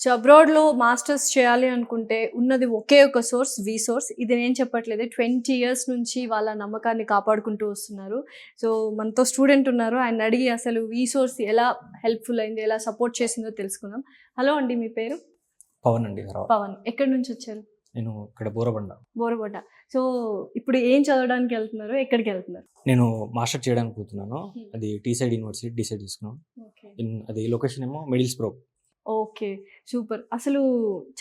So అబ్రాడ్‌లో masters చేయాలి అనుకుంటే ఉన్నది ఒకే ఒక సోర్స్ వీసోర్స్. ఇది నేను చెప్పట్లేదు. 20 ఇయర్స్ నుంచి వాళ్ళ నమ్మకాన్ని కాపాడుకుంటూ వస్తున్నారు. సో మనతో స్టూడెంట్ ఉన్నారు. ఆయన్ని అడిగి అసలు వీసోర్స్ ఎలా హెల్ప్‌ఫుల్ అయింది, ఎలా సపోర్ట్ చేసిందో తెలుసుకుందాం. హలో అండి, మీ పేరు? పవన్ అండి. పవన్. ఎక్కడి నుంచి వచ్చారు? నేను ఇక్కడ బోరబండ. బోరబండ. సో ఇప్పుడు ఏం చదవడానికి వెళ్తున్నారు? ఎక్కడికి వెళ్తున్నారు? నేను మాస్టర్ చేయడానికి పోతున్నాను. అది టీ సైడ్ యూనివర్సిటీ డిసైడ్ చేసుకున్నాను. అది లొకేషన్ ఏమో మిడిల్స్బ్రో. Okay, super. అసలు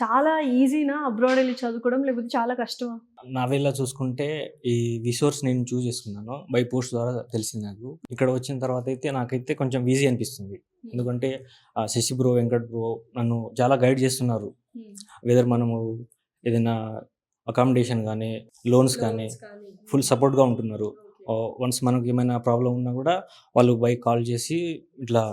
చాలా ఈజీనా అబ్రాడ్ వెళ్ళి చదువుకోవడం, లేకపోతే చాలా కష్టమా? నా వేళ చూసుకుంటే ఈ విసోర్స్ నేను చూస్ చేసుకున్నాను. బై పోస్ట్ ద్వారా తెలిసింది నాకు. ఇక్కడ వచ్చిన తర్వాత అయితే నాకైతే కొంచెం ఈజీ అనిపిస్తుంది. ఎందుకంటే శశి బ్రో, వెంకట్ బ్రో నన్ను చాలా గైడ్ చేస్తున్నారు. వెదర్ మనము ఏదైనా అకామిడేషన్ కానీ, లోన్స్ కానీ ఫుల్ సపోర్ట్గా ఉంటున్నారు. వన్స్ మనకి ఏమైనా ప్రాబ్లం ఉన్నా కూడా వాళ్ళు బై కాల్ చేసి ఇట్లా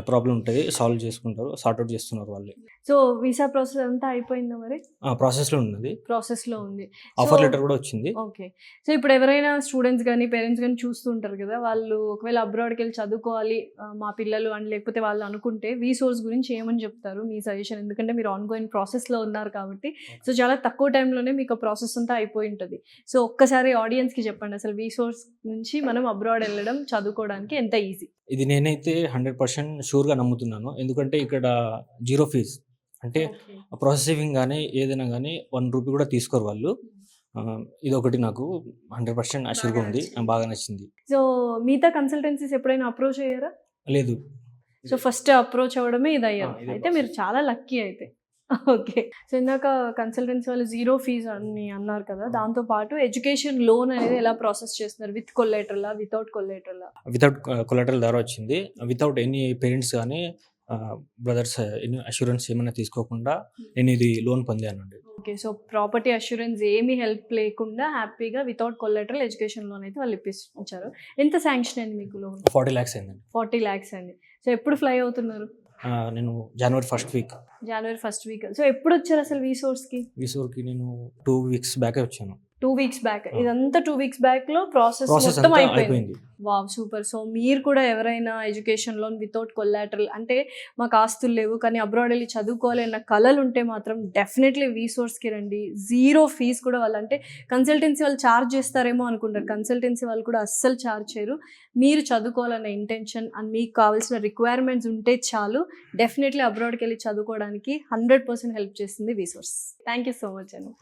ప్రాబ్లం ఉంటుంది సాల్వ్ చేసుకుంటారు, సార్ట్అవుట్ చేస్తున్నారు వాళ్ళే. సో వీసా ప్రాసెస్ అంతా అయిపోయిందా మరి? ప్రాసెస్లో ఉన్నది. ప్రాసెస్లో ఉంది. ఆఫర్ లెటర్ కూడా వచ్చింది. ఓకే. సో ఇప్పుడు ఎవరైనా స్టూడెంట్స్ కానీ పేరెంట్స్ కానీ చూస్తూ ఉంటారు కదా, వాళ్ళు ఒకవేళ అబ్రాడ్కి వెళ్ళి చదువుకోవాలి మా పిల్లలు అని, లేకపోతే వాళ్ళు అనుకుంటే వీసోర్స్ గురించి ఏమని చెప్తారు మీ సజెషన్? ఎందుకంటే మీరు ఆన్గోయింగ్ ప్రాసెస్లో ఉన్నారు కాబట్టి. సో చాలా తక్కువ టైంలోనే మీకు ప్రాసెస్ అంతా అయిపోయి ఉంటుంది. సో ఒక్కసారి ఆడియన్స్కి చెప్పండి, అసలు వీసోర్స్ నుంచి మనం అబ్రాడ్ వెళ్ళడం చదువుకోవడానికి ఎంత ఈజీ? ఇది నేనైతే 100% షూర్గా నమ్ముతున్నాను. ఎందుకంటే ఇక్కడ 0 ఫీజ్, అంటే ప్రాసెసింగ్ కానీ ఏదైనా కానీ 1 రూపీ కూడా తీసుకోరు వాళ్ళు. ఇది ఒకటి నాకు 100% అష్యూర్గా ఉంది, బాగా నచ్చింది. సో మిగతా కన్సల్టెన్సీస్ ఎప్పుడైనా అప్రోచ్ అయ్యారా? లేదు. సో ఫస్ట్ అప్రోచ్ అవ్వడమే ఇది అయ్యారు. అయితే మీరు చాలా లక్కీ అయితే. ఓకే. సో ఇందాక కన్సల్టెన్సీ వాళ్ళు 0 ఫీజ్ అని అన్నారు కదా, దాంతోపాటు ఎడ్యుకేషన్ లోన్ అనేది ఎలా ప్రాసెస్ చేస్తున్నారు? విత్ కొలేటరలా, వితౌట్ కొలేటరలా? వితౌట్ కొలాటరల్ ద్వారా వచ్చింది. వితౌట్ ఎనీ పేరెంట్స్ కానీ బ్రదర్స్ ఎన్ని అష్యూరెన్స్ ఏమైనా తీసుకోకుండా నేను ఇది లోన్ పొందానండి. ఓకే. సో ప్రాపర్టీ అష్యూరెన్స్ ఏమీ హెల్ప్ లేకుండా హ్యాపీగా వితౌట్ కొలేటరల్ ఎడ్యుకేషన్ లోన్ అయితే వాళ్ళు ఇప్పించారు. ఎంత శాంక్షన్ అయింది మీకు లోన్? 40 lakhs అయిందండి. 40 lakhs అయింది. సో ఎప్పుడు ఫ్లై అవుతున్నారు? నేను జనవరి ఫస్ట్ వీక్. సో ఎప్పుడు వచ్చారు అసలు వీసోర్కి నేను 2 weeks బ్యాకే వచ్చాను. 2 weeks బ్యాక్. ఇదంతా 2 weeks బ్యాక్ లో ప్రాసెస్ మొత్తం అయిపోయింది. Wow, super. సో మీరు కూడా ఎవరైనా ఎడ్యుకేషన్ లోన్ వితౌట్ కొలాటరల్, అంటే మాకు ఆస్తులు లేవు కానీ అబ్రాడ్ వెళ్ళి చదువుకోవాలి అన్న కళలు ఉంటే మాత్రం డెఫినెట్లీ వీసోర్స్కి రండి. 0 ఫీజ్ కూడా వాళ్ళు, అంటే కన్సల్టెన్సీ వాళ్ళు ఛార్జ్ చేస్తారేమో అనుకుంటారు, కన్సల్టెన్సీ వాళ్ళు కూడా అస్సలు ఛార్జ్ చేయరు. మీరు చదువుకోవాలన్న ఇంటెన్షన్ అండ్ మీకు కావాల్సిన రిక్వైర్మెంట్స్ ఉంటే చాలు, డెఫినెట్లీ అబ్రాడ్కి వెళ్ళి చదువుకోవడానికి 100% హెల్ప్ చేస్తుంది వీసోర్స్. థ్యాంక్ యూ సో మచ్ అండి.